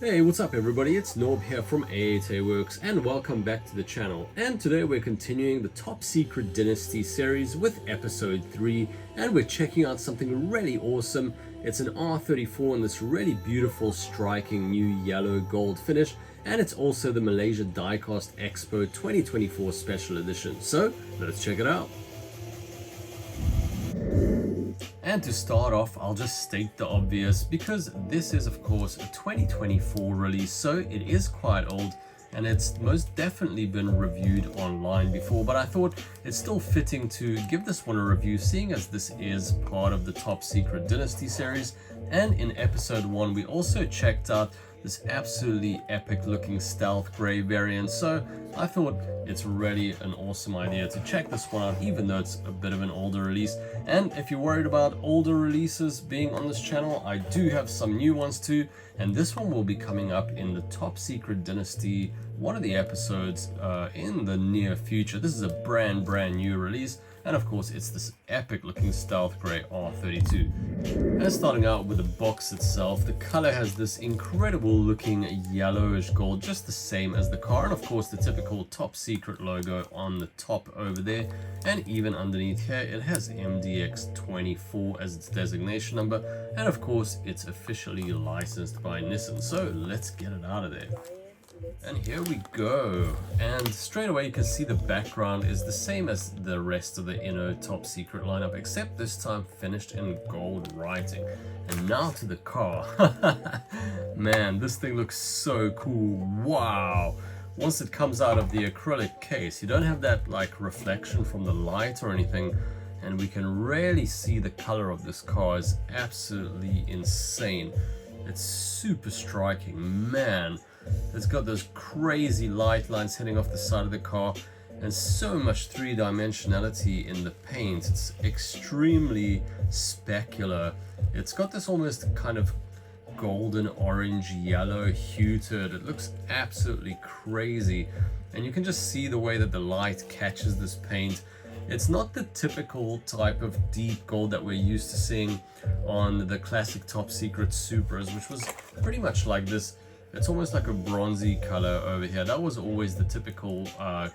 Hey, what's up everybody? It's Norb here from A8A Works and welcome back to the channel. And today we're continuing the Top Secret Dynasty series with episode 3 and we're checking out something really awesome. It's an R34 in this really beautiful striking new yellow gold finish, and it's also the Malaysia Diecast Expo 2024 special edition. So let's check it out. And to start off, I'll just state the obvious, because this is of course a 2024 release, so it is quite old and it's most definitely been reviewed online before, but I thought it's still fitting to give this one a review, seeing as this is part of the Top Secret Dynasty series. And in episode 1 we also checked out this absolutely epic looking stealth gray variant, so I thought it's really an awesome idea to check this one out, even though it's a bit of an older release. And if you're worried about older releases being on this channel, I do have some new ones too, and this one will be coming up in the Top Secret Dynasty, one of the episodes in the near future. This is a brand new release, and of course it's this epic looking stealth gray R32. And starting out with the box itself, the color has this incredible looking yellowish gold, just the same as the car, and of course the typical Top Secret logo on the top over there, and even underneath here it has MDX24 as its designation number, and of course it's officially licensed by Nissan. So let's get it out of there. And here we go, and straight away you can see the background is the same as the rest of the inner Top Secret lineup, except this time finished in gold writing. And now to the car. Man, this thing looks so cool. Wow. Once it comes out of the acrylic case, you don't have that like reflection from the light or anything, and we can really see the color of this car is absolutely insane. It's super striking, man. It's got those crazy light lines heading off the side of the car and so much three-dimensionality in the paint. It's extremely specular. It's got this almost kind of golden orange yellow hue to it. It looks absolutely crazy, and you can just see the way that the light catches this paint. It's not the typical type of deep gold that we're used to seeing on the classic Top Secret Supras, which was pretty much like this. It's almost like a bronzy color over here. That was always the typical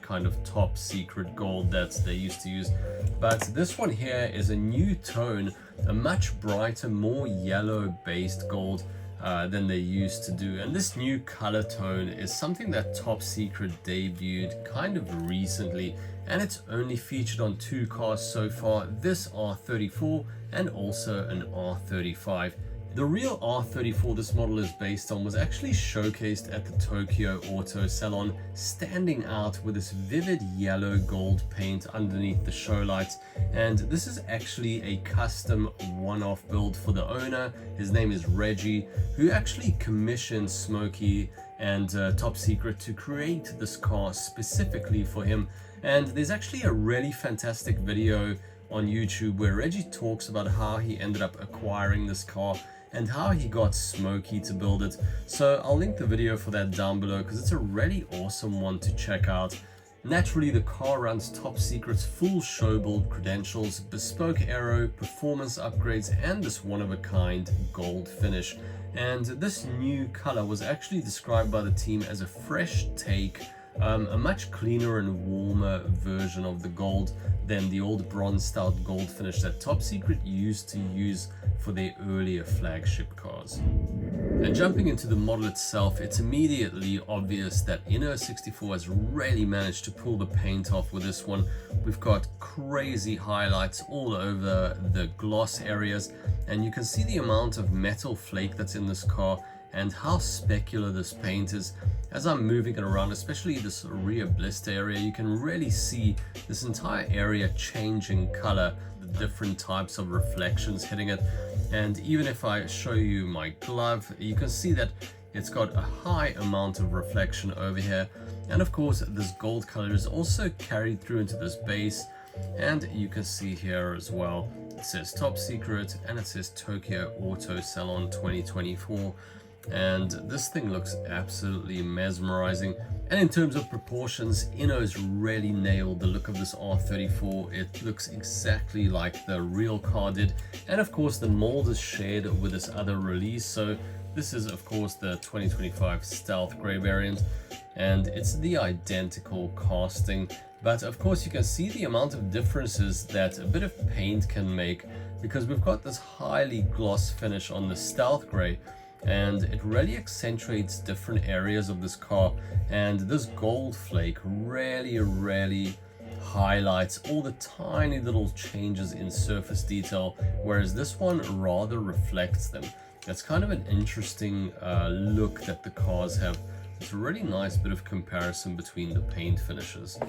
kind of Top Secret gold that they used to use. But this one here is a new tone, a much brighter, more yellow based gold than they used to do. And this new color tone is something that Top Secret debuted kind of recently, and it's only featured on 2 cars so far, this R34 and also an R35. The real R34 this model is based on was actually showcased at the Tokyo Auto Salon, standing out with this vivid yellow gold paint underneath the show lights. And this is actually a custom one-off build for the owner. His name is Reggie, who actually commissioned Smokey and Top Secret to create this car specifically for him. And there's actually a really fantastic video on YouTube where Reggie talks about how he ended up acquiring this car and how he got Smokey to build it. So I'll link the video for that down below, because it's a really awesome one to check out. Naturally, the car runs Top Secret's full show build credentials, bespoke aero, performance upgrades, and this one-of-a-kind gold finish. And this new color was actually described by the team as a fresh take, a much cleaner and warmer version of the gold than the old bronze stout gold finish that Top Secret used to use for their earlier flagship cars. And jumping into the model itself, it's immediately obvious that Inno 64 has really managed to pull the paint off with this one. We've got crazy highlights all over the gloss areas, and you can see the amount of metal flake that's in this car and how specular this paint is. As I'm moving it around, especially this rear blister area, you can really see this entire area changing color, the different types of reflections hitting it. And even if I show you my glove, you can see that it's got a high amount of reflection over here. And of course, this gold color is also carried through into this base. And you can see here as well, it says Top Secret and it says Tokyo Auto Salon 2024. And this thing looks absolutely mesmerizing. And in terms of proportions, Inno's really nailed the look of this R34. It looks exactly like the real car did. And of course the mold is shared with this other release, so This is of course the 2025 Stealth Grey variant, and it's the identical casting, but of course you can see the amount of differences that a bit of paint can make, because we've got this highly gloss finish on the Stealth Grey, and it really accentuates different areas of this car, and this gold flake really highlights all the tiny little changes in surface detail, whereas this one rather reflects them. It's kind of an interesting look that the cars have. It's a really nice bit of comparison between the paint finishes.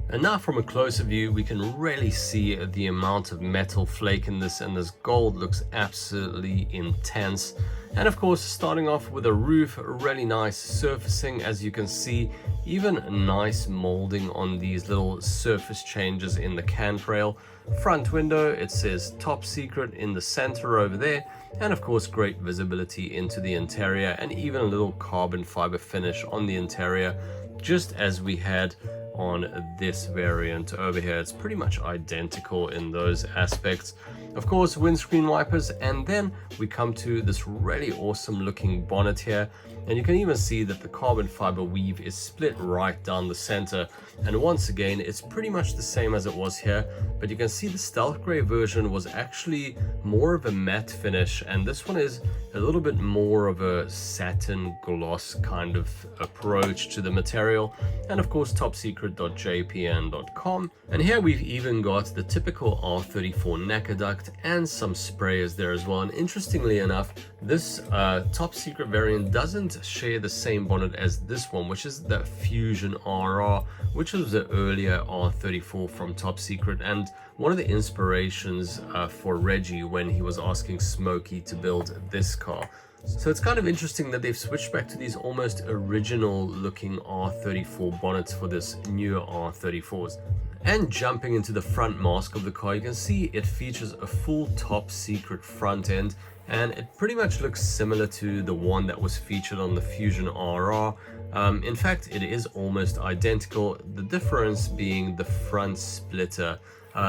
And now from a closer view, we can really see the amount of metal flake in this, and this gold looks absolutely intense. And of course, starting off with a roof, really nice surfacing, as you can see, even nice molding on these little surface changes in the cantrail. Front window, it says Top Secret in the center over there, and of course great visibility into the interior, and even a little carbon fiber finish on the interior, just as we had on this variant over here. It's pretty much identical in those aspects. Of course, windscreen wipers, and then we come to this really awesome looking bonnet here, and you can even see that the carbon fiber weave is split right down the center, and once again it's pretty much the same as it was here, but you can see the Stealth Grey version was actually more of a matte finish, and this one is a little bit more of a satin gloss kind of approach to the material. And of course topsecret.jpn.com, and here we've even got the typical R34 neck duct and some sprayers there as well. And interestingly enough, this Top Secret variant doesn't share the same bonnet as this one, which is the Fusion RR, which was the earlier R34 from Top Secret, and one of the inspirations for Reggie when he was asking Smokey to build this car. So it's kind of interesting that they've switched back to these almost original looking R34 bonnets for this newer R34s. And jumping into the front mask of the car, you can see it features a full Top Secret front end, and it pretty much looks similar to the one that was featured on the Fusion RR. In fact, it is almost identical, the difference being the front splitter.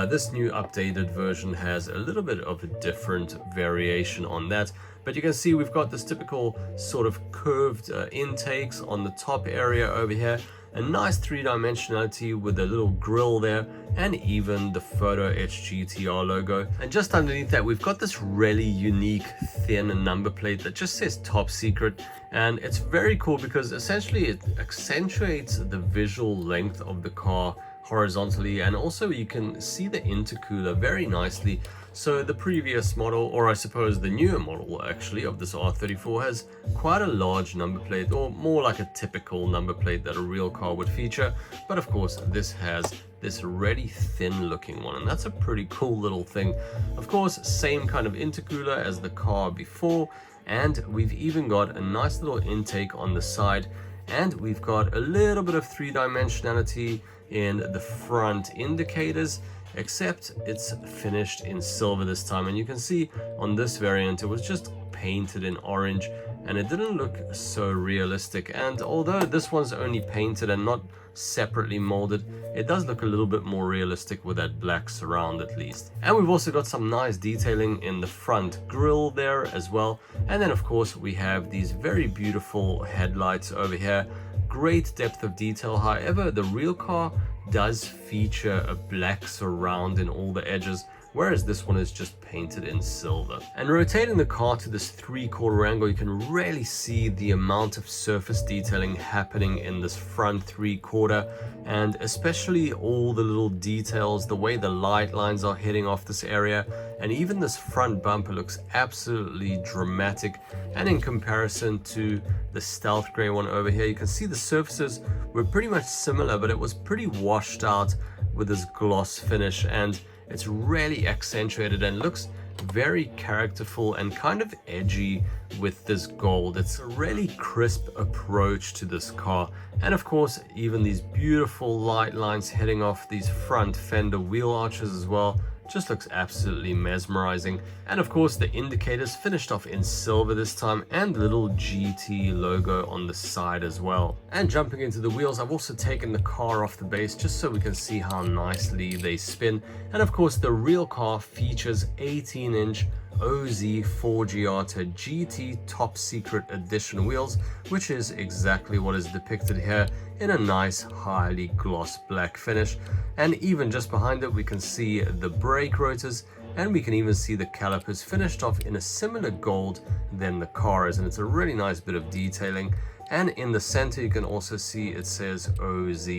This new updated version has a little bit of a different variation on that, but you can see we've got this typical sort of curved intakes on the top area over here, a nice three-dimensionality with a little grille there, and even the photo etched GT-R logo. And just underneath that, we've got this really unique thin number plate that just says Top Secret, and it's very cool because essentially it accentuates the visual length of the car horizontally, and also you can see the intercooler very nicely. So the previous model, or I suppose the newer model actually, of this R34 has quite a large number plate, or more like a typical number plate that a real car would feature, but of course this has this really thin looking one, and that's a pretty cool little thing. Of course, same kind of intercooler as the car before, and we've even got a nice little intake on the side, and we've got a little bit of three-dimensionality in the front indicators, except it's finished in silver this time. And you can see on this variant it was just painted in orange, and it didn't look so realistic. And although this one's only painted and not separately molded, it does look a little bit more realistic with that black surround at least. And we've also got some nice detailing in the front grille there as well. And then of course we have these very beautiful headlights over here, great depth of detail. However, the real car does feature a black surround in all the edges, whereas this one is just painted in silver. And rotating the car to this 3/4 angle, you can really see the amount of surface detailing happening in this front 3/4, and especially all the little details, the way the light lines are hitting off this area, and even this front bumper looks absolutely dramatic. And in comparison to the Stealth Grey one over here, you can see the surfaces were pretty much similar, but it was pretty washed out with this gloss finish, and it's really accentuated and looks very characterful and kind of edgy with this gold. It's a really crisp approach to this car. And of course, even these beautiful light lines heading off these front fender wheel arches as well. just looks absolutely mesmerizing. And of course the indicators finished off in silver this time, and the little GT logo on the side as well. And jumping into the wheels, I've also taken the car off the base just so we can see how nicely they spin. And of course the real car features 18-inch OZ 4GR GT Top Secret Edition wheels, which is exactly what is depicted here in a nice highly gloss black finish. And even just behind it we can see the brake rotors, and we can even see the calipers finished off in a similar gold than the car is, and it's a really nice bit of detailing. And in the center you can also see it says OZ,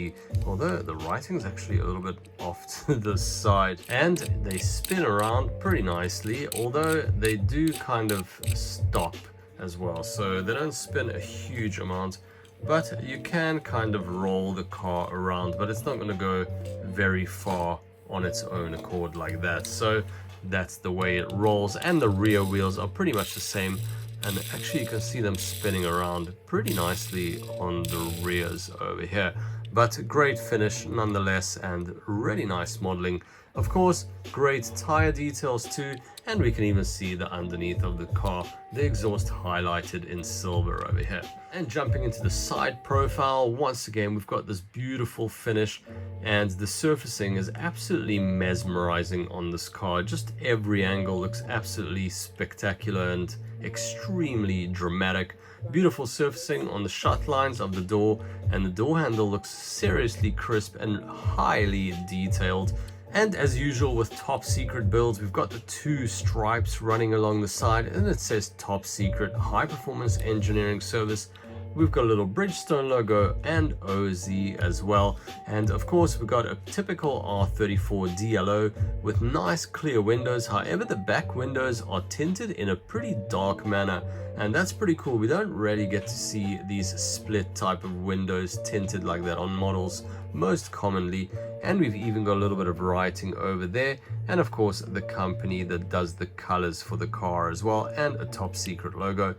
although the writing is actually a little bit off to the side. And they spin around pretty nicely, although they do kind of stop as well, so they don't spin a huge amount, but you can kind of roll the car around, but it's not going to go very far on its own accord like that. So that's the way it rolls. And the rear wheels are pretty much the same, and actually you can see them spinning around pretty nicely on the rears over here. But great finish nonetheless, and really nice modeling. Of course, great tire details too, and we can even see the underneath of the car, the exhaust highlighted in silver over here. And jumping into the side profile, once again we've got this beautiful finish, and the surfacing is absolutely mesmerizing on this car. Just every angle looks absolutely spectacular and extremely dramatic. Beautiful surfacing on the shut lines of the door, and the door handle looks seriously crisp and highly detailed. And as usual with top secret builds, we've got the two stripes running along the side, and it says Top Secret High Performance Engineering Service. We've got a little Bridgestone logo and OZ as well. And of course we've got a typical R34 DLO with nice clear windows. However, the back windows are tinted in a pretty dark manner, and that's pretty cool. We don't really get to see these split type of windows tinted like that on models most commonly. And we've even got a little bit of writing over there, and of course the company that does the colors for the car as well, and a Top Secret logo.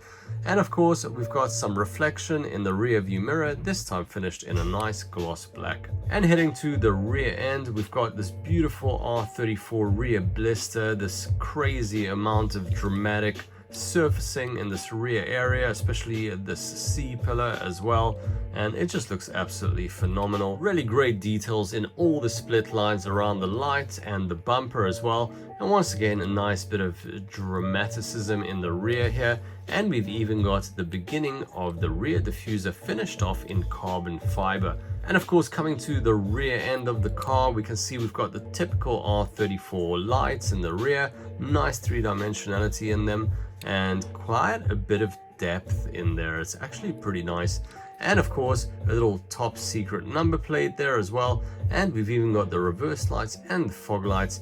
And of course we've got some reflection in the rear view mirror, this time finished in a nice gloss black. And heading to the rear end, we've got this beautiful R34 rear blister, this crazy amount of dramatic surfacing in this rear area, especially this C-pillar as well, and it just looks absolutely phenomenal. Really great details in all the split lines around the lights and the bumper as well. And once again, a nice bit of dramaticism in the rear here, and we've even got the beginning of the rear diffuser finished off in carbon fiber. And of course, coming to the rear end of the car, we can see we've got the typical R34 lights in the rear, nice three-dimensionality in them, and quite a bit of depth in there. It's actually pretty nice. And of course a little Top Secret number plate there as well, and we've even got the reverse lights and the fog lights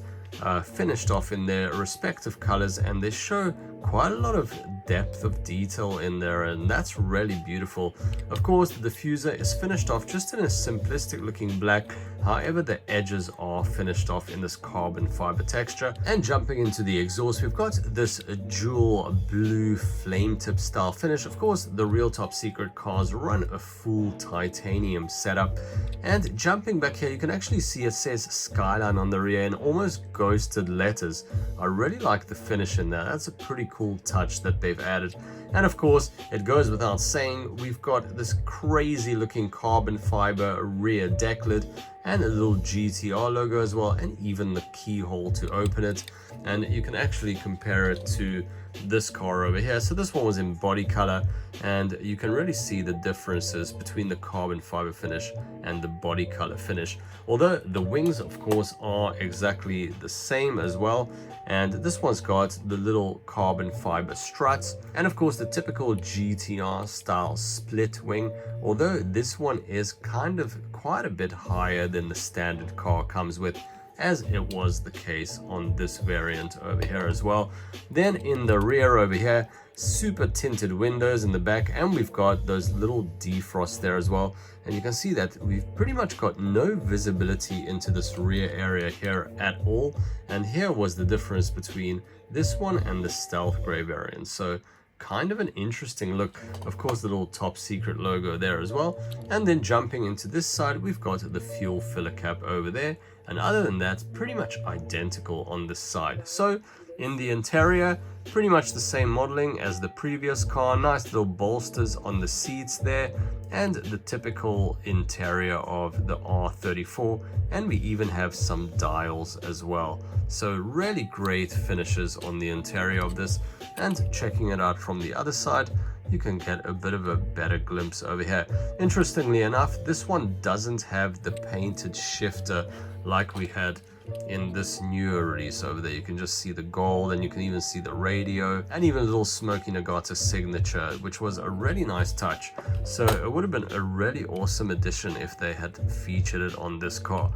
finished off in their respective colors, and they show quite a lot of depth of detail in there, and that's really beautiful. Of course the diffuser is finished off just in a simplistic looking black, however the edges are finished off in this carbon fiber texture. And jumping into the exhaust, we've got this jewel blue flame tip style finish. Of course the real Top Secret cars run a full titanium setup. And jumping back here, you can actually see it says Skyline on the rear in almost ghosted letters. I really like the finish in there. That's a pretty cool touch that they've added. And of course it goes without saying, we've got this crazy looking carbon fiber rear deck lid, and a little GT-R logo as well, and even the keyhole to open it. And you can actually compare it to this car over here. So this one was in body color, and you can really see the differences between the carbon fiber finish and the body color finish, although the wings of course are exactly the same as well. And this one's got the little carbon fiber struts, and of course the typical GT-R style split wing, although this one is kind of quite a bit higher than the standard car comes with, as it was the case on this variant over here as well. Then in the rear over here, super tinted windows in the back, and we've got those little defrosts there as well. And you can see that we've pretty much got no visibility into this rear area here at all. And here was the difference between this one and the stealth gray variant. So kind of an interesting look. Of course the little Top Secret logo there as well. And then jumping into this side, we've got the fuel filler cap over there, And other than that, pretty much identical on this side. So in the interior, pretty much the same modeling as the previous car. Nice little bolsters on the seats there, and the typical interior of the R34, and we even have some dials as well. So really great finishes on the interior of this. And checking it out from the other side, you can get a bit of a better glimpse over here. Interestingly enough, this one doesn't have the painted shifter like we had in this newer release over there. You can just see the gold, and you can even see the radio, and even a little Smokey Nagata signature, which was a really nice touch. So it would have been a really awesome addition if they had featured it on this car.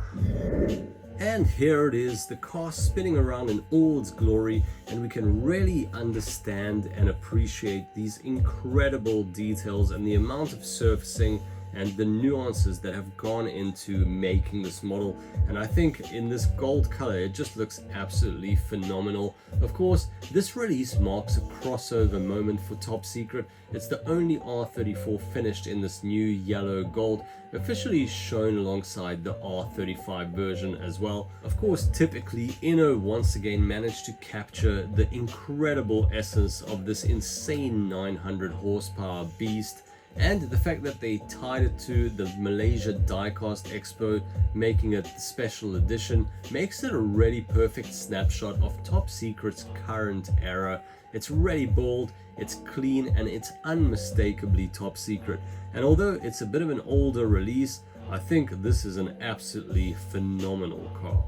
And here it is, the car spinning around in all its glory, and we can really understand and appreciate these incredible details and the amount of surfacing and the nuances that have gone into making this model. And I think in this gold color, it just looks absolutely phenomenal. Of course, this release marks a crossover moment for Top Secret. It's the only R34 finished in this new yellow gold, officially shown alongside the R35 version as well. Of course, typically, Inno once again managed to capture the incredible essence of this insane 900 horsepower beast. And the fact that they tied it to the Malaysia Diecast Expo, making it the special edition, makes it a really perfect snapshot of Top Secret's current era. It's really bold, it's clean, and it's unmistakably Top Secret. And although it's a bit of an older release, I think this is an absolutely phenomenal car.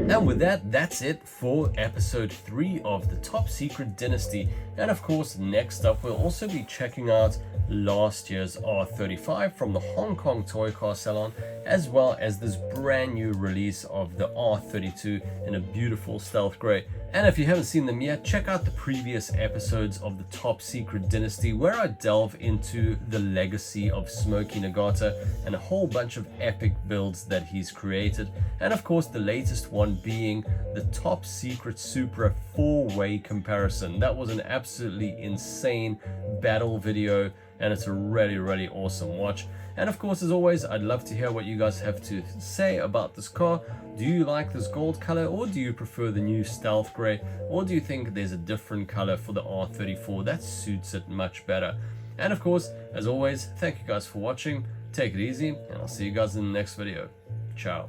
And with that, that's it for episode 3 of the Top Secret Dynasty. And of course, next up, we'll also be checking out last year's R35 from the Hong Kong Toy Car Salon, as well as this brand new release of the R32 in a beautiful stealth grey. And if you haven't seen them yet, check out the previous episodes of the Top Secret Dynasty, where I delve into the legacy of Smokey Nagata and a whole bunch of epic builds that he's created. And of course, the latest one being the Top Secret Supra 4-way comparison. That was an absolutely insane battle video, and it's a really awesome watch. And of course, as always, I'd love to hear what you guys have to say about this car. Do you like this gold color, or do you prefer the new stealth gray, or do you think there's a different color for the R34 that suits it much better? And of course, as always, thank you guys for watching. Take it easy, and I'll see you guys in the next video. Ciao.